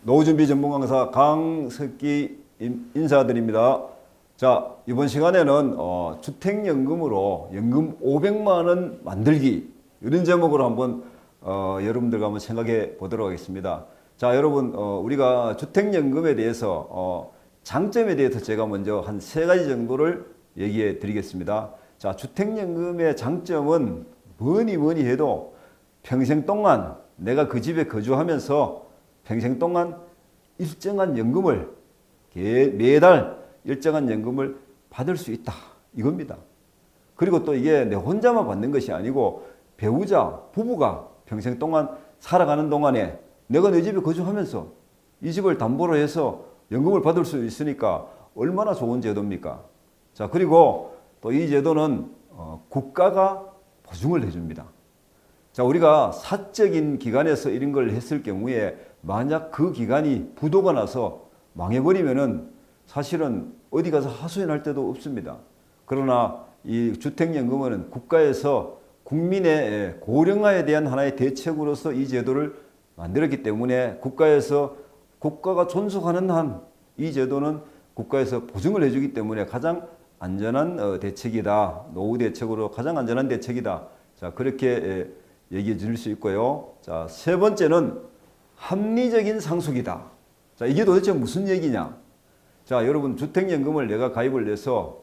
노후준비 전문 강사 강석기 인사드립니다. 자, 이번 시간에는 주택연금으로 연금 500만 원 만들기 이런 제목으로 한번 여러분들과 한번 생각해 보도록 하겠습니다. 자, 여러분 우리가 주택연금에 대해서 장점에 대해서 제가 먼저 한 세 가지 정도를 얘기해 드리겠습니다. 자, 주택연금의 장점은 뭐니 해도 평생 동안 내가 그 집에 거주하면서 평생 동안 일정한 연금을 매달 일정한 연금을 받을 수 있다 이겁니다. 그리고 또 이게 내 혼자만 받는 것이 아니고 배우자, 부부가 평생 동안 살아가는 동안에 내가 내 집에 거주하면서 이 집을 담보로 해서 연금을 받을 수 있으니까 얼마나 좋은 제도입니까? 자, 그리고 또 이 제도는 국가가 보증을 해줍니다. 자, 우리가 사적인 기관에서 이런 걸 했을 경우에 만약 그 기관이 부도가 나서 망해버리면은 사실은 어디 가서 하소연할 데도 없습니다. 그러나 이 주택연금은 국가에서 국민의 고령화에 대한 하나의 대책으로서 이 제도를 만들었기 때문에 국가가 존속하는 한 이 제도는 국가에서 보증을 해주기 때문에 가장 안전한 대책이다. 노후 대책으로 가장 안전한 대책이다. 자, 그렇게 얘기해 줄 수 있고요. 자, 세 번째는 합리적인 상속이다. 자, 이게 도대체 무슨 얘기냐? 자, 여러분 주택연금을 내가 가입을 해서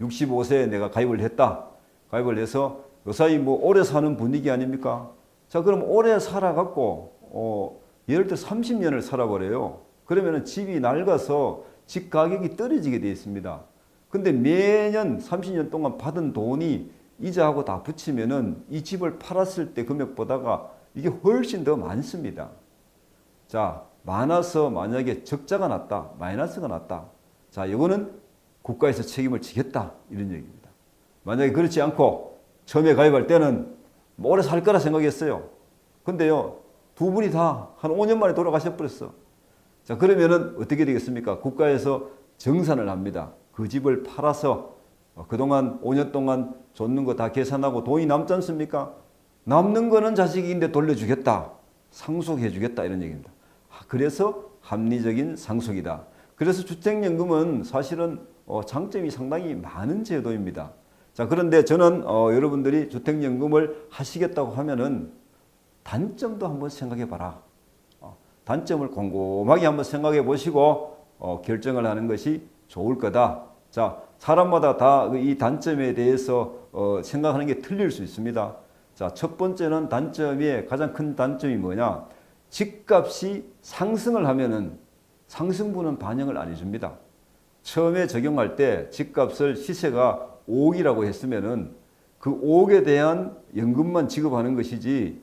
65세에 내가 가입을 했다. 가입을 해서 요사이 오래 사는 분위기 아닙니까? 자, 그럼 오래 살아갖고 예를 들어 30년을 살아버려요. 그러면은 집이 낡아서 집 가격이 떨어지게 되어 있습니다. 근데 매년 30년 동안 받은 돈이 이자하고 다 붙이면은 이 집을 팔았을 때 금액보다가 이게 훨씬 더 많습니다. 자, 많아서 만약에 적자가 났다, 마이너스가 났다. 자, 이거는 국가에서 책임을 지겠다 이런 얘기입니다. 만약에 그렇지 않고 처음에 가입할 때는 오래 살 거라 생각했어요. 근데요, 두 분이 다 한 5년 만에 돌아가셔버렸어. 자, 그러면은 어떻게 되겠습니까? 국가에서 정산을 합니다. 그 집을 팔아서 그동안 5년 동안 줬는 거 다 계산하고 돈이 남지 않습니까? 남는 거는 자식인데 돌려주겠다. 상속해 주겠다 이런 얘기입니다. 그래서 합리적인 상속이다. 그래서 주택연금은 사실은 장점이 상당히 많은 제도입니다. 자, 그런데 저는 여러분들이 주택연금을 하시겠다고 하면은 단점도 한번 생각해 봐라. 단점을 곰곰하게 한번 생각해 보시고 결정을 하는 것이 좋을 거다. 자, 사람마다 다 이 단점에 대해서 생각하는 게 틀릴 수 있습니다. 자, 첫 번째는 가장 큰 단점이 뭐냐? 집값이 상승을 하면은 상승분은 반영을 안 해줍니다. 처음에 적용할 때 집값을 시세가 5억이라고 했으면은 그 5억에 대한 연금만 지급하는 것이지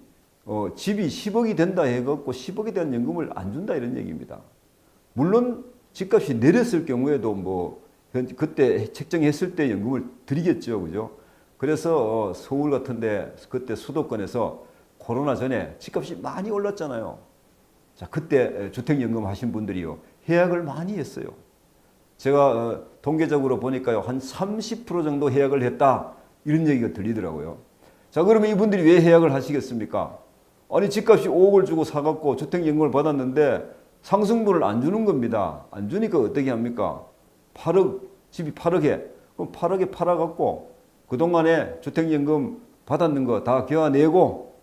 집이 10억이 된다 해갖고 10억에 대한 연금을 안 준다 이런 얘기입니다. 물론 집값이 내렸을 경우에도 그때 책정했을 때 연금을 드리겠죠, 그죠? 그래서 서울 같은데 그때 수도권에서 코로나 전에 집값이 많이 올랐잖아요. 자, 그때 주택연금 하신 분들이요 해약을 많이 했어요. 제가 통계적으로 보니까요 한 30% 정도 해약을 했다 이런 얘기가 들리더라고요. 자, 그러면 이분들이 왜 해약을 하시겠습니까? 아니, 집값이 5억을 주고 사갖고 주택연금을 받았는데 상승분을 안 주는 겁니다. 안 주니까 어떻게 합니까? 8억, 집이 8억에, 그럼 8억에 팔아갖고 그동안에 주택연금 받았는 거 다 교환내고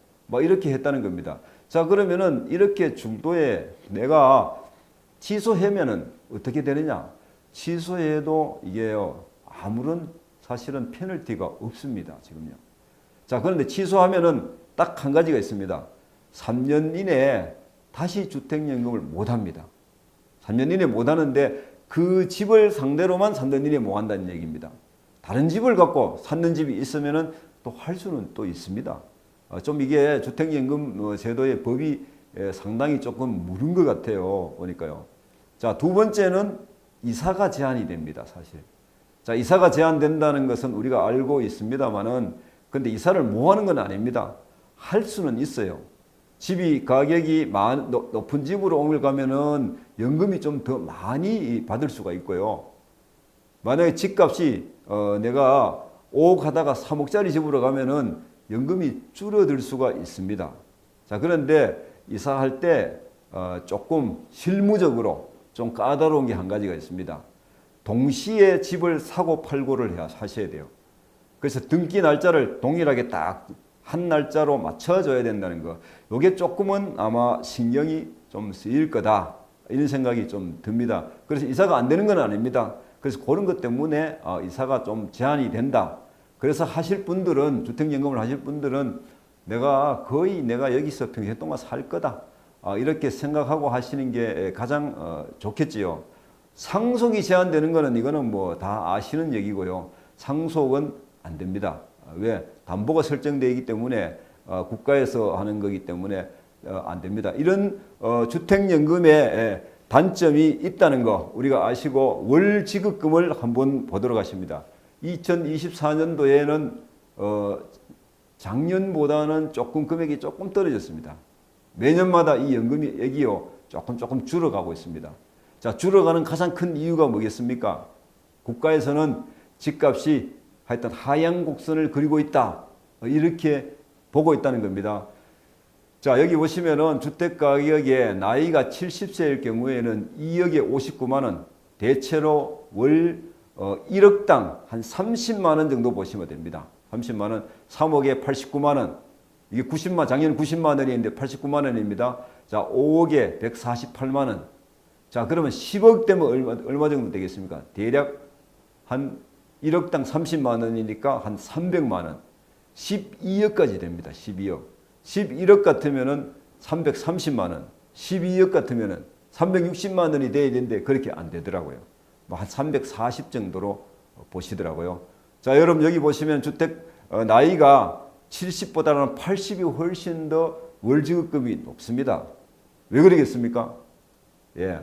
이렇게 했다는 겁니다. 자, 그러면은 이렇게 중도에 내가 취소하면은 어떻게 되느냐? 취소해도 이게요, 아무런 사실은 페널티가 없습니다, 지금요. 자, 그런데 취소하면은 딱 한 가지가 있습니다. 3년 이내에 다시 주택연금을 못 합니다. 3년 이내에 못 하는데 그 집을 상대로만 3년 이내에 못 한다는 얘기입니다. 다른 집을 갖고 샀는 집이 있으면은 또 할 수는 또 있습니다. 좀 이게 주택연금 제도의 법이 상당히 조금 무른 것 같아요. 보니까요. 자, 두 번째는 이사가 제한이 됩니다, 사실. 자, 이사가 제한된다는 것은 우리가 알고 있습니다만은 근데 이사를 못 하는 건 아닙니다. 할 수는 있어요. 집이 가격이 높은 집으로 옮겨가면은 연금이 좀 더 많이 받을 수가 있고요. 만약에 집값이 내가 5억 하다가 3억짜리 집으로 가면은 연금이 줄어들 수가 있습니다. 자, 그런데 이사할 때 조금 실무적으로 좀 까다로운 게 한 가지가 있습니다. 동시에 집을 사고 팔고를 하셔야 돼요. 그래서 등기 날짜를 동일하게 딱 한 날짜로 맞춰줘야 된다는 거. 이게 조금은 아마 신경이 좀 쓰일 거다. 이런 생각이 좀 듭니다. 그래서 이사가 안 되는 건 아닙니다. 그래서 그런 것 때문에 이사가 좀 제한이 된다. 그래서 하실 분들은, 주택연금을 하실 분들은 내가 여기서 평생 동안 살 거다. 이렇게 생각하고 하시는 게 가장 좋겠지요. 상속이 제한되는 거는 이거는 뭐 다 아시는 얘기고요. 상속은 안 됩니다. 왜? 담보가 설정되어 있기 때문에 국가에서 하는 거기 때문에 안 됩니다. 이런 주택연금의 단점이 있다는 거 우리가 아시고 월 지급금을 한번 보도록 하십니다. 2024년도에는 작년보다는 조금 금액이 조금 떨어졌습니다. 매년마다 이 연금액이요 조금 줄어가고 있습니다. 자, 줄어가는 가장 큰 이유가 뭐겠습니까? 국가에서는 집값이 하여튼 하향 곡선을 그리고 있다. 이렇게 보고 있다는 겁니다. 자, 여기 보시면은 주택가격의 나이가 70세일 경우에는 2억에 59만 원, 대체로 월 1억당 한 30만 원 정도 보시면 됩니다. 30만 원, 3억에 89만 원. 이게 작년 90만 원이었는데 89만 원입니다. 자, 5억에 148만 원. 자, 그러면 10억 되면 얼마 정도 되겠습니까? 대략 한 1억당 30만 원이니까 한 300만 원. 12억까지 됩니다. 12억. 11억 같으면은 330만 원. 12억 같으면은 360만 원이 돼야 되는데 그렇게 안 되더라고요. 뭐 한 340 정도로 보시더라고요. 자, 여러분 여기 보시면 주택 나이가 70보다는 80이 훨씬 더 월지급금이 높습니다. 왜 그러겠습니까? 예.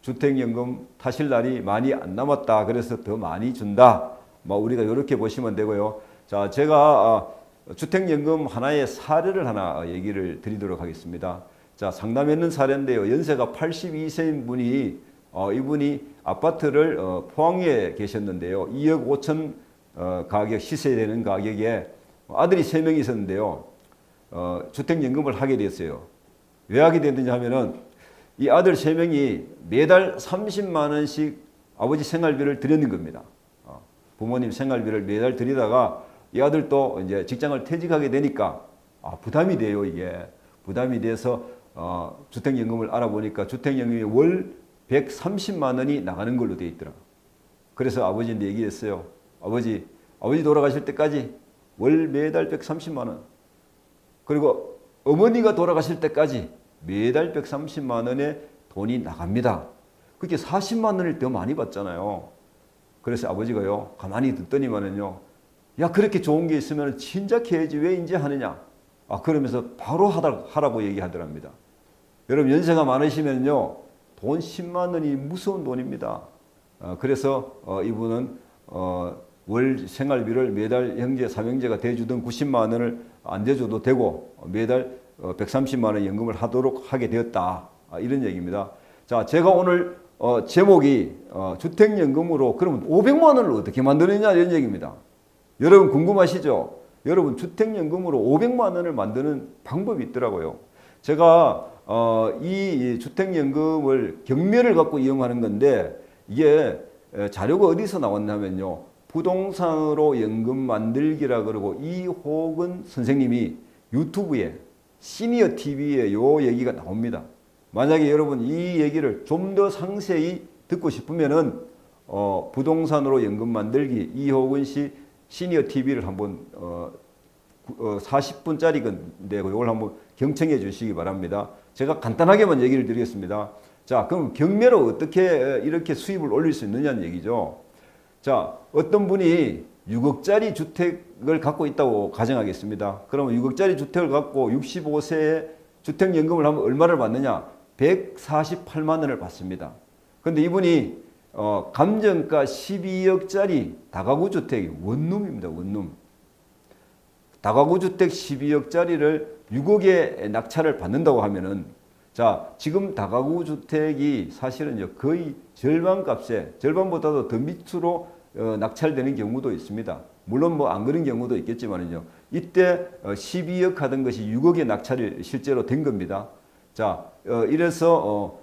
주택연금 타실 날이 많이 안 남았다. 그래서 더 많이 준다. 뭐 우리가 이렇게 보시면 되고요. 자, 제가 주택연금 하나의 사례를 하나 얘기를 드리도록 하겠습니다. 자, 상담했는 사례인데요. 연세가 82세인 분이 이분이 아파트를 포항에 계셨는데요. 2억 5천 가격, 시세되는 가격에 아들이 3명이 있었는데요. 주택연금을 하게 됐어요. 왜 하게 됐는지 하면은 이 아들 3명이 매달 30만 원씩 아버지 생활비를 드리는 겁니다. 부모님 생활비를 매달 드리다가 이 아들도 이제 직장을 퇴직하게 되니까 부담이 돼요. 이게 부담이 돼서 주택연금을 알아보니까 주택연금이 월 130만 원이 나가는 걸로 돼 있더라고요. 그래서 아버지한테 얘기했어요. 아버지 돌아가실 때까지 월 매달 130만 원. 그리고 어머니가 돌아가실 때까지 매달 130만 원의 돈이 나갑니다. 그렇게 40만 원을 더 많이 받잖아요. 그래서 아버지가요, 가만히 듣더니만은요, 야, 그렇게 좋은 게 있으면 진작 해야지 왜 이제 하느냐. 그러면서 바로 하라고 얘기하더랍니다. 여러분, 연세가 많으시면요, 돈 10만 원이 무서운 돈입니다. 그래서 이분은 월 생활비를 매달 형제, 삼형제가 대주던 90만 원을 안 대줘도 되고 매달 130만 원 연금을 하게 되었다. 이런 얘기입니다. 자, 제가 오늘 제목이 주택연금으로 그러면 500만 원을 어떻게 만드느냐 이런 얘기입니다. 여러분 궁금하시죠? 여러분 주택연금으로 500만 원을 만드는 방법이 있더라고요. 제가 이 주택연금을 경매를 갖고 이용하는 건데 이게 자료가 어디서 나왔냐면요. 부동산으로 연금 만들기라 그러고 이호근 선생님이 유튜브에 시니어 TV에 요 얘기가 나옵니다. 만약에 여러분 이 얘기를 좀 더 상세히 듣고 싶으면은 부동산으로 연금 만들기 이호근 씨 시니어 TV를 한번 40분짜리 건데 이걸 한번 경청해 주시기 바랍니다. 제가 간단하게만 얘기를 드리겠습니다. 자, 그럼 경매로 어떻게 이렇게 수입을 올릴 수 있느냐는 얘기죠. 자, 어떤 분이 6억짜리 주택을 갖고 있다고 가정하겠습니다. 그러면 6억짜리 주택을 갖고 65세에 주택연금을 하면 얼마를 받느냐? 148만 원을 받습니다. 그런데 이분이 감정가 12억짜리 다가구 주택이 원룸입니다. 원룸. 다가구 주택 12억짜리를 6억에 낙찰을 받는다고 하면은 자, 지금 다가구 주택이 사실은요 거의 절반값에 절반보다도 더 밑으로 낙찰되는 경우도 있습니다. 물론 뭐 안 그런 경우도 있겠지만은요. 이때 12억 하던 것이 6억의 낙찰이 실제로 된 겁니다. 자, 이래서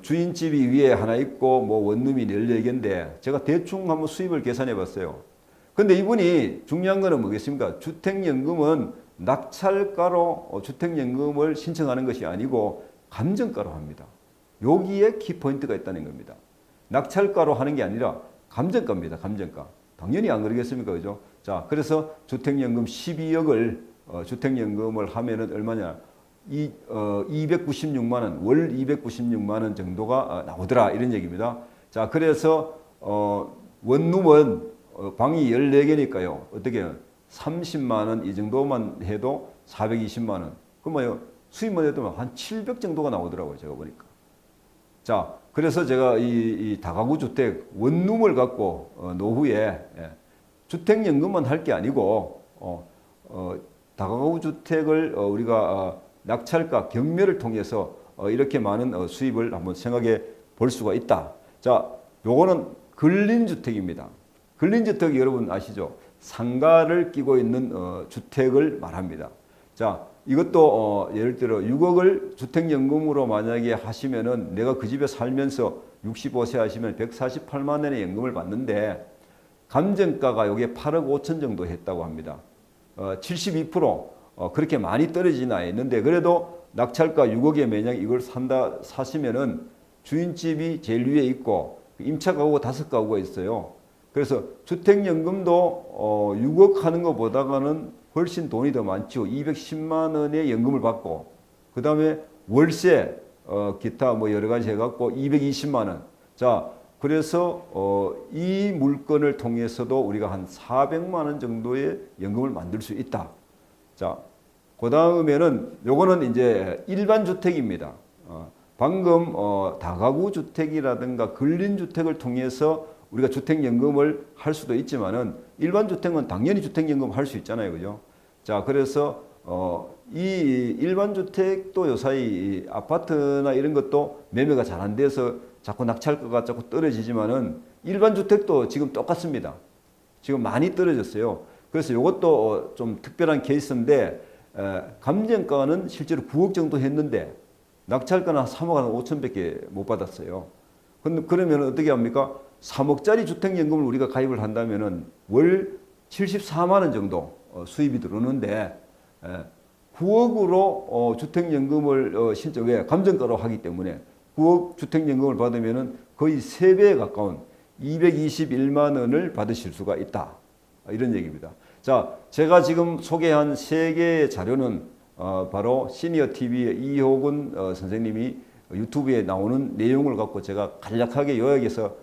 주인집이 위에 하나 있고 뭐 원룸이 14개인데 제가 대충 한번 수입을 계산해 봤어요. 근데 이분이 중요한 거는 뭐겠습니까? 주택연금은 낙찰가로 주택연금을 신청하는 것이 아니고 감정가로 합니다. 여기에 키포인트가 있다는 겁니다. 낙찰가로 하는 게 아니라 감정가입니다. 감정가. 당연히 안 그러겠습니까? 그죠? 자, 그래서 주택연금 12억을 주택연금을 하면은 얼마냐? 296만 원, 월 296만 원 정도가 나오더라. 이런 얘기입니다. 자, 그래서 원룸은 방이 14개니까요. 어떻게 해요? 30만 원 이 정도만 해도 420만 원. 그럼 뭐요? 수입만 해도 한 700 정도가 나오더라고요. 제가 보니까. 자, 그래서 제가 이 다가구 주택 원룸을 갖고 노후에 주택연금만 할 게 아니고 다가구 주택을 우리가 낙찰가 경매를 통해서 이렇게 많은 수입을 한번 생각해 볼 수가 있다. 자, 요거는 근린주택입니다. 근린주택 여러분 아시죠? 상가를 끼고 있는 주택을 말합니다. 자, 이것도 예를 들어 6억을 주택연금으로 만약에 하시면은 내가 그 집에 살면서 65세 하시면 148만 원의 연금을 받는데 감정가가 여기에 8억 5천 정도 했다고 합니다. 72% 그렇게 많이 떨어지진 않았는데 그래도 낙찰가 6억에 매년 이걸 사시면은 주인집이 제일 위에 있고 임차 가구가 5가구가 있어요. 그래서 주택연금도 6억 하는 것보다는 훨씬 돈이 더 많죠. 210만 원의 연금을 받고 그 다음에 월세 기타 뭐 여러 가지 해갖고 220만 원. 자, 그래서 이 물건을 통해서도 우리가 한 400만 원 정도의 연금을 만들 수 있다. 자, 그 다음에는 요거는 이제 일반 주택입니다. 방금 다가구 주택이라든가 근린주택을 통해서 우리가 주택연금을 할 수도 있지만은 일반 주택은 당연히 주택연금 할 수 있잖아요, 그죠? 자, 그래서 이 일반 주택도 요사이 아파트나 이런 것도 매매가 잘 안 돼서 자꾸 낙찰가가 자꾸 떨어지지만은 일반 주택도 지금 똑같습니다. 지금 많이 떨어졌어요. 그래서 이것도 좀 특별한 케이스인데 감정가는 실제로 9억 정도 했는데 낙찰가는 3억 한 5천밖에 못 받았어요. 그러면 어떻게 합니까? 3억짜리 주택연금을 우리가 가입을 한다면은 월 74만 원 정도 수입이 들어오는데 9억으로 주택연금을 신청 왜 감정가로 하기 때문에 9억 주택연금을 받으면은 거의 3배에 가까운 221만 원을 받으실 수가 있다. 이런 얘기입니다. 자, 제가 지금 소개한 3개의 자료는 바로 시니어 TV의 이호근 선생님이 유튜브에 나오는 내용을 갖고 제가 간략하게 요약해서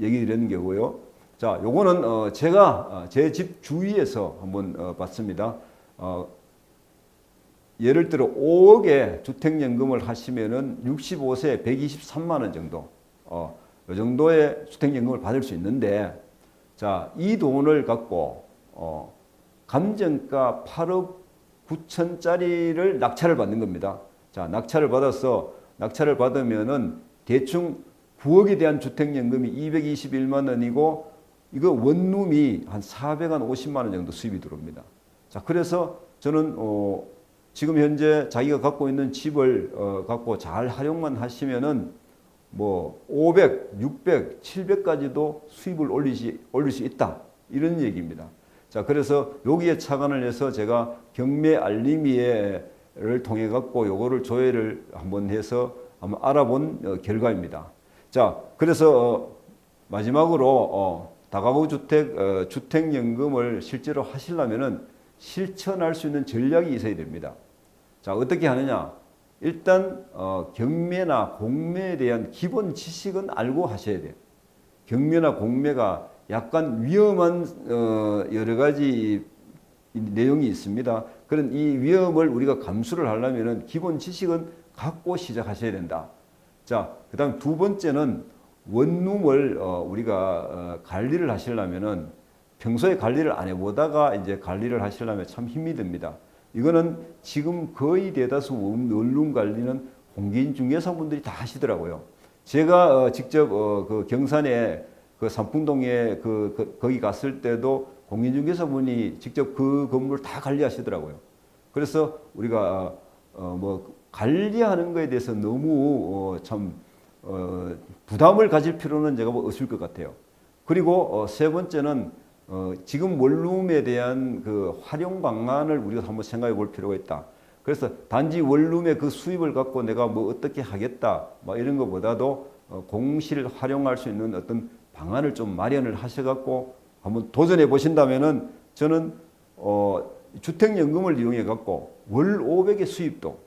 얘기 드리는 거고요. 자, 요거는 제가 제 집 주위에서 한번 봤습니다. 예를 들어 5억에 주택연금을 하시면은 65세 123만 원 정도, 요 정도의 주택연금을 받을 수 있는데, 자, 이 돈을 갖고 감정가 8억 9천짜리를 낙찰을 받는 겁니다. 자, 낙찰을 받으면은 대충 9억에 대한 주택연금이 221만 원이고 이거 원룸이 한 450만 원 정도 수입이 들어옵니다. 자, 그래서 저는 지금 현재 자기가 갖고 있는 집을 갖고 잘 활용만 하시면은 뭐 500, 600, 700까지도 수입을 올릴 수 있다. 이런 얘기입니다. 자, 그래서 여기에 착안을 해서 제가 경매 알림이를 통해 갖고 요거를 조회를 한번 해서 한번 알아본 결과입니다. 자, 그래서 마지막으로 다가구 주택 주택연금을 실제로 하시려면은 실천할 수 있는 전략이 있어야 됩니다. 자, 어떻게 하느냐? 일단 경매나 공매에 대한 기본 지식은 알고 하셔야 돼요. 경매나 공매가 약간 위험한 여러 가지 내용이 있습니다. 그런 이 위험을 우리가 감수를 하려면은 기본 지식은 갖고 시작하셔야 된다. 자, 그다음 두 번째는 원룸을 우리가 관리를 하시려면은 평소에 관리를 안 해보다가 이제 관리를 하시려면 참 힘이 듭니다. 이거는 지금 거의 대다수 원룸 관리는 공인중개사분들이 다 하시더라고요. 제가 직접 그 경산에 그 삼풍동에 거기 갔을 때도 공인중개사분이 직접 그 건물을 다 관리하시더라고요. 그래서 우리가 뭐 관리하는 것에 대해서 너무 부담을 가질 필요는 제가 없을 것 같아요. 그리고 세 번째는 지금 원룸에 대한 그 활용 방안을 우리가 한번 생각해 볼 필요가 있다. 그래서 단지 원룸의 그 수입을 갖고 내가 뭐 어떻게 하겠다, 뭐 이런 것보다도 공실을 활용할 수 있는 어떤 방안을 좀 마련을 하셔갖고 한번 도전해 보신다면은 저는 주택연금을 이용해 갖고 월 500의 수입도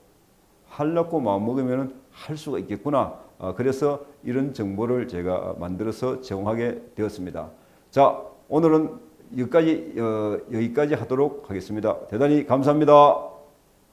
하려고 마음먹으면 할 수가 있겠구나. 그래서 이런 정보를 제가 만들어서 제공하게 되었습니다. 자, 오늘은 여기까지 하도록 하겠습니다. 대단히 감사합니다.